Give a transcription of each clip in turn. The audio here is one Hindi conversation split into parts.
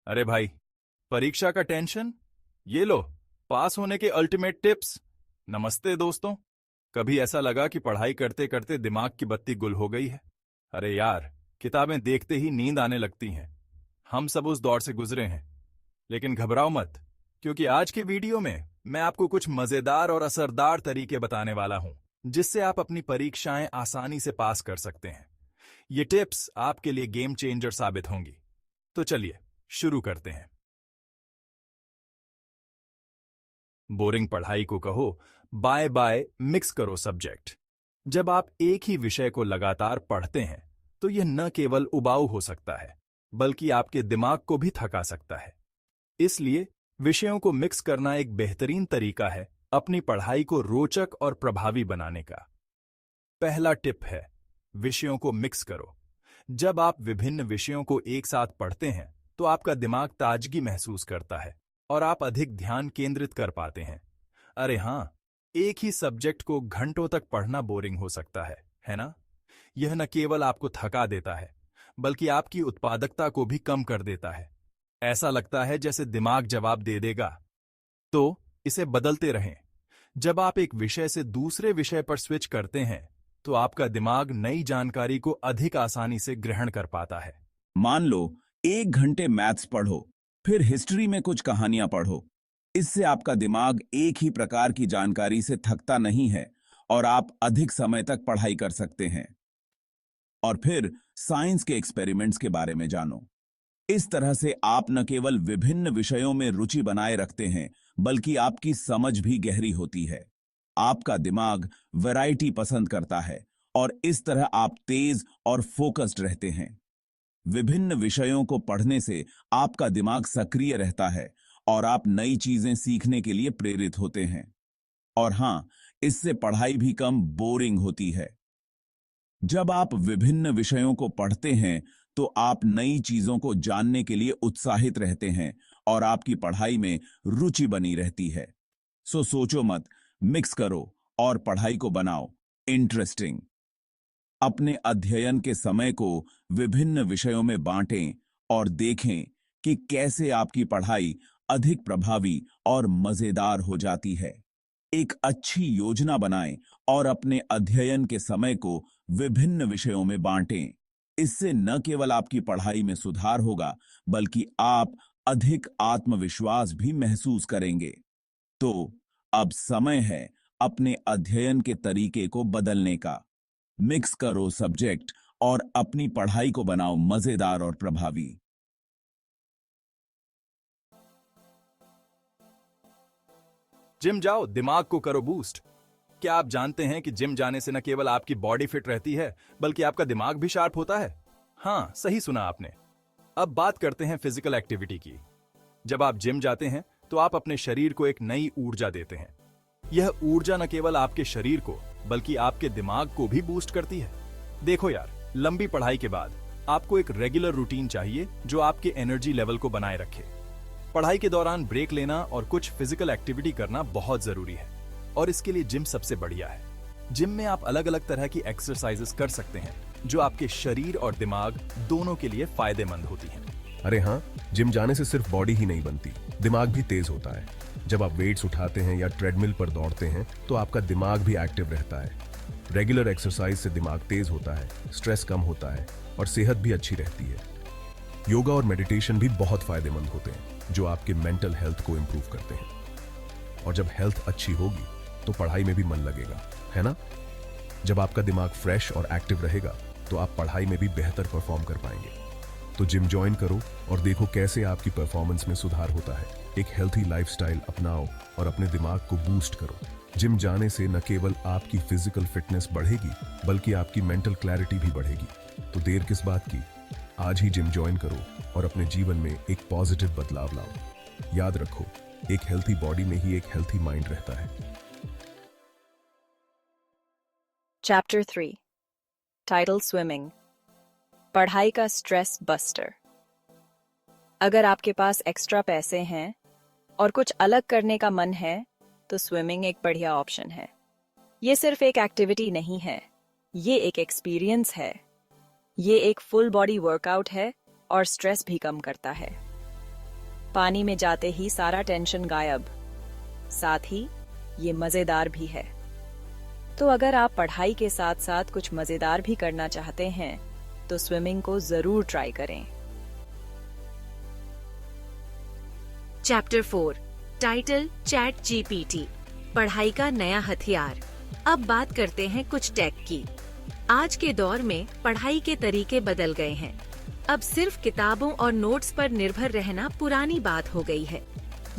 अरे भाई, परीक्षा का टेंशन? ये लो, पास होने के अल्टीमेट टिप्स। नमस्ते दोस्तों। कभी ऐसा लगा कि पढ़ाई करते करते दिमाग की बत्ती गुल हो गई है? अरे यार, किताबें देखते ही नींद आने लगती हैं। हम सब उस दौर से गुजरे हैं। लेकिन घबराओ मत, क्योंकि आज के वीडियो में मैं आपको कुछ मजेदार और असरदार तरीके बताने वाला हूं, जिससे आप अपनी परीक्षाएं आसानी से पास कर सकते हैं। ये टिप्स आपके लिए गेम चेंजर साबित होंगी। तो चलिए शुरू करते हैं। बोरिंग पढ़ाई को कहो बाय बाय, मिक्स करो सब्जेक्ट। जब आप एक ही विषय को लगातार पढ़ते हैं तो यह न केवल उबाऊ हो सकता है, बल्कि आपके दिमाग को भी थका सकता है। इसलिए विषयों को मिक्स करना एक बेहतरीन तरीका है अपनी पढ़ाई को रोचक और प्रभावी बनाने का। पहला टिप है, विषयों को मिक्स करो। जब आप विभिन्न विषयों को एक साथ पढ़ते हैं तो आपका दिमाग ताजगी महसूस करता है और आप अधिक ध्यान केंद्रित कर पाते हैं। अरे हाँ, एक ही सब्जेक्ट को घंटों तक पढ़ना बोरिंग हो सकता है ना? यह न केवल आपको थका देता है, बल्कि आपकी उत्पादकता को भी कम कर देता है। ऐसा लगता है जैसे दिमाग जवाब दे देगा। तो इसे बदलते रहें। जब आप एक विषय से दूसरे विषय पर स्विच करते हैं तो आपका दिमाग नई जानकारी को अधिक आसानी से ग्रहण कर पाता है। मान लो 1 घंटे मैथ्स पढ़ो, फिर हिस्ट्री में कुछ कहानियां पढ़ो। इससे आपका दिमाग एक ही प्रकार की जानकारी से थकता नहीं है और आप अधिक समय तक पढ़ाई कर सकते हैं। और फिर साइंस के एक्सपेरिमेंट्स के बारे में जानो। इस तरह से आप न केवल विभिन्न विषयों में रुचि बनाए रखते हैं, बल्कि आपकी समझ भी गहरी होती है। आपका दिमाग वैरायटी पसंद करता है और इस तरह आप तेज और फोकस्ड रहते हैं। विभिन्न विषयों को पढ़ने से आपका दिमाग सक्रिय रहता है और आप नई चीजें सीखने के लिए प्रेरित होते हैं। और हां, इससे पढ़ाई भी कम बोरिंग होती है। जब आप विभिन्न विषयों को पढ़ते हैं तो आप नई चीजों को जानने के लिए उत्साहित रहते हैं और आपकी पढ़ाई में रुचि बनी रहती है। सो सोचो मत, मिक्स करो और पढ़ाई को बनाओ इंटरेस्टिंग। अपने अध्ययन के समय को विभिन्न विषयों में बांटें और देखें कि कैसे आपकी पढ़ाई अधिक प्रभावी और मजेदार हो जाती है। एक अच्छी योजना बनाएं और अपने अध्ययन के समय को विभिन्न विषयों में बांटें। इससे न केवल आपकी पढ़ाई में सुधार होगा, बल्कि आप अधिक आत्मविश्वास भी महसूस करेंगे। तो अब समय है अपने अध्ययन के तरीके को बदलने का। मिक्स करो सब्जेक्ट और अपनी पढ़ाई को बनाओ मजेदार और प्रभावी। जिम जाओ, दिमाग को करो बूस्ट। क्या आप जानते हैं कि जिम जाने से न केवल आपकी बॉडी फिट रहती है, बल्कि आपका दिमाग भी शार्प होता है? हाँ, सही सुना आपने। अब बात करते हैं फिजिकल एक्टिविटी की। जब आप जिम जाते हैं तो आप अपने शरीर को एक नई ऊर्जा देते हैं। यह ऊर्जा न केवल आपके शरीर को, बल्कि आपके दिमाग को भी बूस्ट करती है। देखो यार, लंबी पढ़ाई के बाद आपको एक रेगुलर रूटीन चाहिए जो आपके एनर्जी लेवल को बनाए रखे। पढ़ाई के दौरान ब्रेक लेना और कुछ फिजिकल एक्टिविटी करना बहुत जरूरी है, और इसके लिए जिम सबसे बढ़िया है। जिम में आप अलग अलग तरह की एक्सरसाइजेस कर सकते हैं जो आपके शरीर और दिमाग दोनों के लिए फायदेमंद होती हैं। अरे हाँ, जिम जाने से सिर्फ बॉडी ही नहीं बनती, दिमाग भी तेज होता है। जब आप वेट्स उठाते हैं या ट्रेडमिल पर दौड़ते हैं तो आपका दिमाग भी एक्टिव रहता है। रेगुलर एक्सरसाइज से दिमाग तेज होता है, स्ट्रेस कम होता है और सेहत भी अच्छी रहती है। योगा और मेडिटेशन भी बहुत फायदेमंद होते हैं जो आपके मेंटल हेल्थ को इंप्रूव करते हैं। और जब हेल्थ अच्छी होगी तो पढ़ाई में भी मन लगेगा, है ना? जब आपका दिमाग फ्रेश और एक्टिव रहेगा तो आप पढ़ाई में भी बेहतर परफॉर्म कर पाएंगे। तो जिम ज्वाइन करो और देखो कैसे आपकी परफॉर्मेंस में सुधार होता है। एक हेल्थी लाइफस्टाइल अपनाओ और अपने दिमाग को बूस्ट करो। जिम जाने से न केवल आपकी फिजिकल फिटनेस बढ़ेगी, बल्कि आपकी मेंटल क्लैरिटी भी बढ़ेगी। तो देर किस बात की, आज ही जिम ज्वाइन करो और अपने जीवन में एक पॉजिटिव बदलाव लाओ। याद रखो, एक हेल्थी बॉडी में ही एक हेल्थी माइंड रहता है। Chapter 3 Title Swimming पढ़ाई का स्ट्रेस बस्टर। अगर आपके पास एक्स्ट्रा पैसे हैं और कुछ अलग करने का मन है तो स्विमिंग एक बढ़िया ऑप्शन है। ये सिर्फ एक एक्टिविटी नहीं है, ये एक एक्सपीरियंस है। ये एक फुल बॉडी वर्कआउट है और स्ट्रेस भी कम करता है। पानी में जाते ही सारा टेंशन गायब। साथ ही ये मजेदार भी है। तो अगर आप पढ़ाई के साथ साथ कुछ मजेदार भी करना चाहते हैं तो स्विमिंग को जरूर ट्राई करें। चैप्टर 4 टाइटल चैट जीपीटी पढ़ाई का नया हथियार। अब बात करते हैं कुछ टेक की। आज के दौर में पढ़ाई के तरीके बदल गए हैं। अब सिर्फ किताबों और नोट्स पर निर्भर रहना पुरानी बात हो गई है।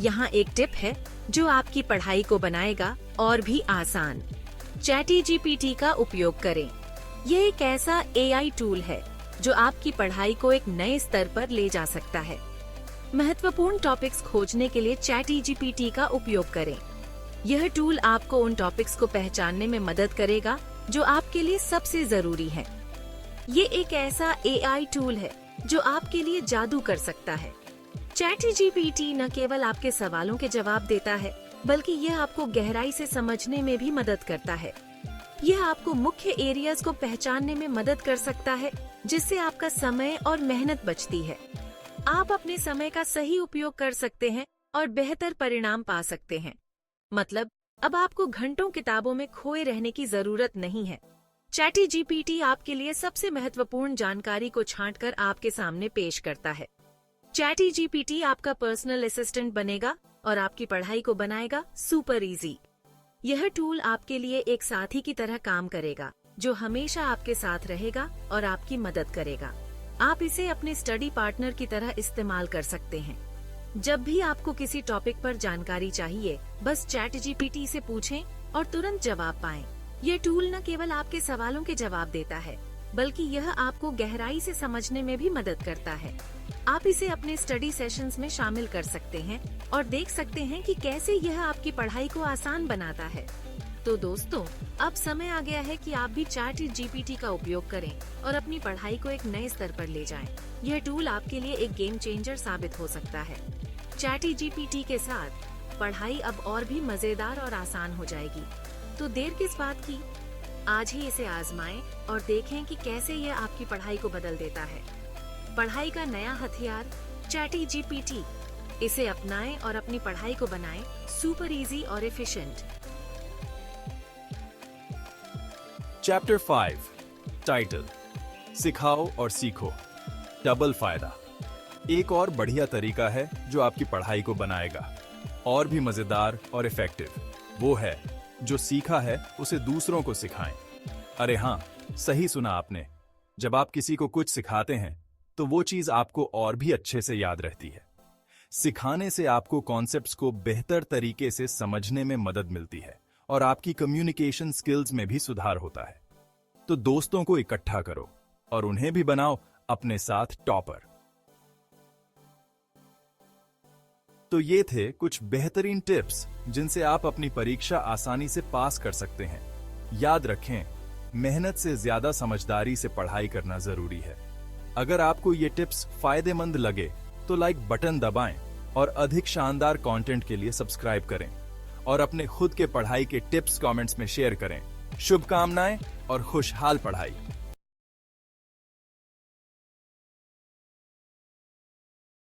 यहाँ एक टिप है जो आपकी पढ़ाई को बनाएगा और भी आसान। चैटी जीपीटी का उपयोग करें। ये एक ऐसा एआई टूल है जो आपकी पढ़ाई को एक नए स्तर पर ले जा सकता है। महत्वपूर्ण टॉपिक्स खोजने के लिए चैटी जीपीटी का उपयोग करें। यह टूल आपको उन टॉपिक्स को पहचानने में मदद करेगा जो आपके लिए सबसे जरूरी है। ये एक ऐसा एआई टूल है जो आपके लिए जादू कर सकता है। चैटी जीपीटी न केवल आपके सवालों के जवाब देता है, बल्कि यह आपको गहराई से समझने में भी मदद करता है। यह आपको मुख्य एरियाज को पहचानने में मदद कर सकता है, जिससे आपका समय और मेहनत बचती है। आप अपने समय का सही उपयोग कर सकते हैं और बेहतर परिणाम पा सकते हैं। मतलब, अब आपको घंटों किताबों में खोए रहने की जरूरत नहीं है। चैटी जीपीटी आपके लिए सबसे महत्वपूर्ण जानकारी को छांटकर आपके सामने पेश करता है। चैटी जीपीटी आपका पर्सनल असिस्टेंट बनेगा और आपकी पढ़ाई को बनाएगा सुपर इजी। यह टूल आपके लिए एक साथी की तरह काम करेगा, जो हमेशा आपके साथ रहेगा और आपकी मदद करेगा। आप इसे अपने स्टडी पार्टनर की तरह इस्तेमाल कर सकते हैं। जब भी आपको किसी टॉपिक पर जानकारी चाहिए, बस चैट जीपीटी से पूछें और तुरंत जवाब पाएं। यह टूल न केवल आपके सवालों के जवाब देता है, बल्कि यह आपको गहराई से समझने में भी मदद करता है। आप इसे अपने स्टडी सेशंस में शामिल कर सकते हैं और देख सकते हैं कि कैसे यह आपकी पढ़ाई को आसान बनाता है। तो दोस्तों, अब समय आ गया है कि आप भी चैट जीपीटी का उपयोग करें और अपनी पढ़ाई को एक नए स्तर पर ले जाएं। यह टूल आपके लिए एक गेम चेंजर साबित हो सकता है। चैट जीपीटी के साथ पढ़ाई अब और भी मजेदार और आसान हो जाएगी। तो देर किस बात की, आज ही इसे आजमाएं और देखें कि कैसे यह आपकी पढ़ाई को बदल देता है। पढ़ाई का नया हथियार चैटी जीपीटी। इसे अपनाएं और अपनी पढ़ाई को बनाएं सुपर इजी और एफिशिएंट। चैप्टर 5 टाइटल सिखाओ और सीखो, डबल फायदा। एक और बढ़िया तरीका है जो आपकी पढ़ाई को बनाएगा और भी मजेदार और इफेक्टिव। वो है जो सीखा है उसे दूसरों को सिखाएं। अरे हाँ, सही सुना आपने। जब आप किसी को कुछ सिखाते हैं तो वो चीज आपको और भी अच्छे से याद रहती है। सिखाने से आपको कॉन्सेप्ट्स को बेहतर तरीके से समझने में मदद मिलती है और आपकी कम्युनिकेशन स्किल्स में भी सुधार होता है। तो दोस्तों को इकट्ठा करो और उन्हें भी बनाओ अपने साथ टॉपर। तो ये थे कुछ बेहतरीन टिप्स जिनसे आप अपनी परीक्षा आसानी से पास कर सकते हैं। याद रखें, मेहनत से ज्यादा समझदारी से पढ़ाई करना जरूरी है। अगर आपको ये टिप्स फायदेमंद लगे तो लाइक बटन दबाएं और अधिक शानदार कंटेंट के लिए सब्सक्राइब करें और अपने खुद के पढ़ाई के टिप्स कमेंट्स में शेयर करें। शुभकामनाएं और खुशहाल पढ़ाई।